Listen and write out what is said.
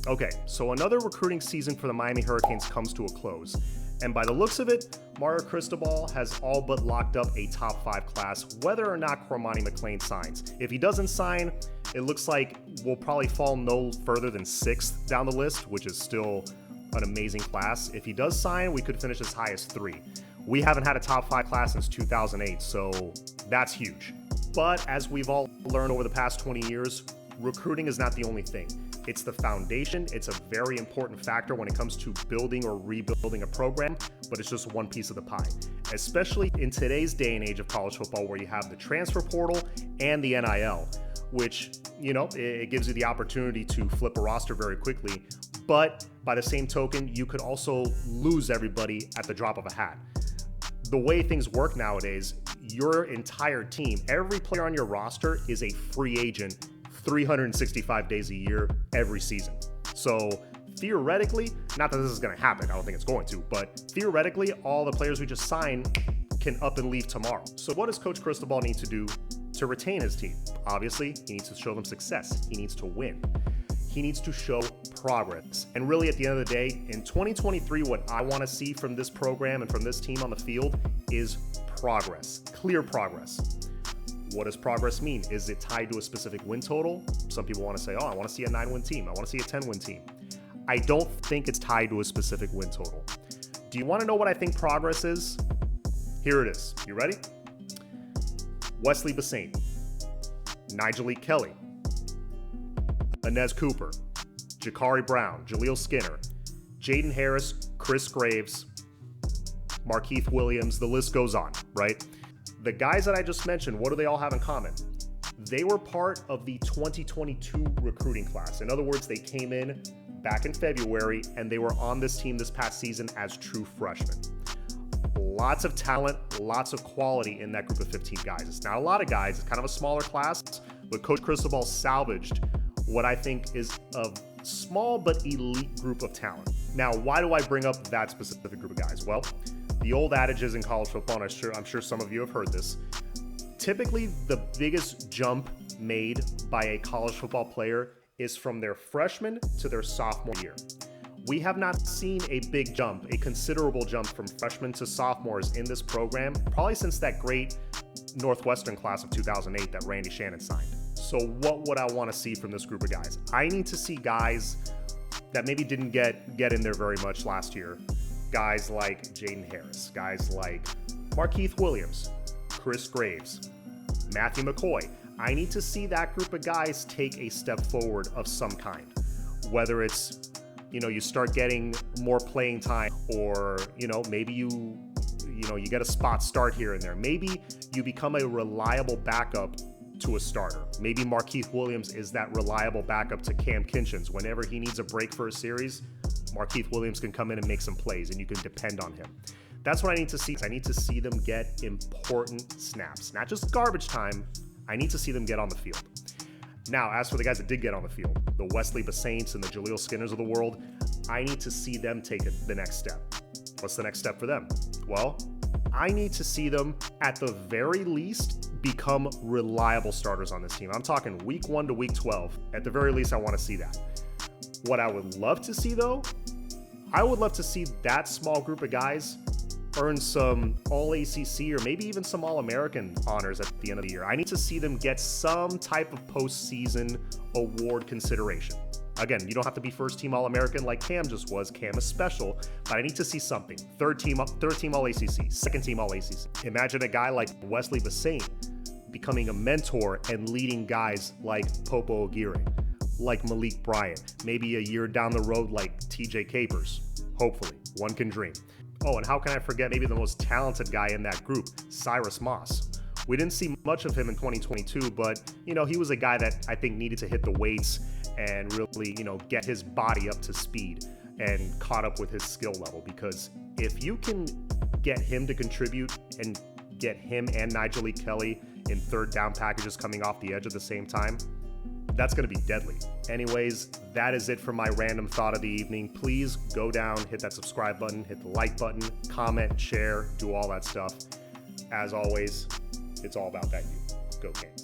Okay, so another recruiting season for the Miami Hurricanes comes to a close. And by the looks of it, Mario Cristobal has all but locked up a top 5 class, whether or not Cormani McClain signs. If he doesn't sign, it looks like we'll probably fall no further than 6th down the list, which is still an amazing class. If he does sign, we could finish as high as 3. We haven't had a top 5 class since 2008, so that's huge. But as we've all learned over the past 20 years, recruiting is not the only thing. It's the foundation. It's a very important factor when it comes to building or rebuilding a program, but it's just one piece of the pie, especially in today's day and age of college football where you have the transfer portal and the NIL, which, it gives you the opportunity to flip a roster very quickly. But by the same token, you could also lose everybody at the drop of a hat. The way things work nowadays, your entire team, every player on your roster is a free agent 365 days a year, every season. So theoretically, not that this is going to happen, I don't think it's going to, but theoretically, all the players we just signed can up and leave tomorrow. So what does Coach Cristobal need to do to retain his team? Obviously, he needs to show them success. He needs to win. He needs to show progress. And really, at the end of the day, in 2023, what I want to see from this program and from this team on the field is progress, clear progress. What does progress mean? Is it tied to a specific win total? Some people want to say, I want to see a 9-win team. I want to see a 10-win team. I don't think it's tied to a specific win total. Do you want to know what I think progress is? Here it is. You ready? Wesley Bissainthe, Nyjalik Kelly, Inez Cooper, Jakari Brown, Jaleel Skinner, Jaden Harris, Chris Graves, Markeith Williams, the list goes on, right? The guys that I just mentioned, what do they all have in common? They were part of the 2022 recruiting class. In other words, they came in back in February and they were on this team this past season as true freshmen. Lots of talent, lots of quality in that group of 15 guys. It's not a lot of guys, it's kind of a smaller class, but Coach Cristobal salvaged what I think is a small but elite group of talent. Now, why do I bring up that specific group of guys? Well, the old adages in college football, and I'm sure some of you have heard this, typically the biggest jump made by a college football player is from their freshman to their sophomore year. We have not seen a big jump, a considerable jump from freshmen to sophomores in this program, probably since that great Northwestern class of 2008 that Randy Shannon signed. So what would I want to see from this group of guys? I need to see guys that maybe didn't get in there very much last year. Guys like Jaden Harris, guys like Markeith Williams, Chris Graves, Matthew McCoy. I need to see that group of guys take a step forward of some kind. Whether it's, you start getting more playing time, or, maybe you get a spot start here and there. Maybe you become a reliable backup to a starter. Maybe Markeith Williams is that reliable backup to Cam Kinchens. Whenever he needs a break for a series, Markeith Williams can come in and make some plays, and you can depend on him. That's what I need to see. I need to see them get important snaps, not just garbage time. I need to see them get on the field. Now, as for the guys that did get on the field, the Wesley Bissainthes and the Jaleel Skinners of the world, I need to see them take the next step. What's the next step for them? Well, I need to see them, at the very least, become reliable starters on this team. I'm talking week 1 to week 12. At the very least, I want to see that. What I would love to see, though, I would love to see that small group of guys earn some All-ACC or maybe even some All-American honors at the end of the year. I need to see them get some type of postseason award consideration. Again, you don't have to be first-team All-American like Cam just was. Cam is special, but I need to see something. Third-team All-ACC, second-team All-ACC. Imagine a guy like Wesley Bissainthe becoming a mentor and leading guys like Popo Aguirre, like Malik Bryant, maybe a year down the road like TJ Capers. Hopefully, one can dream. Oh, and how can I forget maybe the most talented guy in that group, Cyrus Moss. We didn't see much of him in 2022, but, he was a guy that I think needed to hit the weights and really, get his body up to speed and caught up with his skill level. Because if you can get him to contribute and get him and Nyjalik Kelly in third down packages coming off the edge at the same time, that's going to be deadly. Anyways, that is it for my random thought of the evening. Please go down, hit that subscribe button, hit the like button, comment, share, do all that stuff. As always, it's all about that you. Go Canes.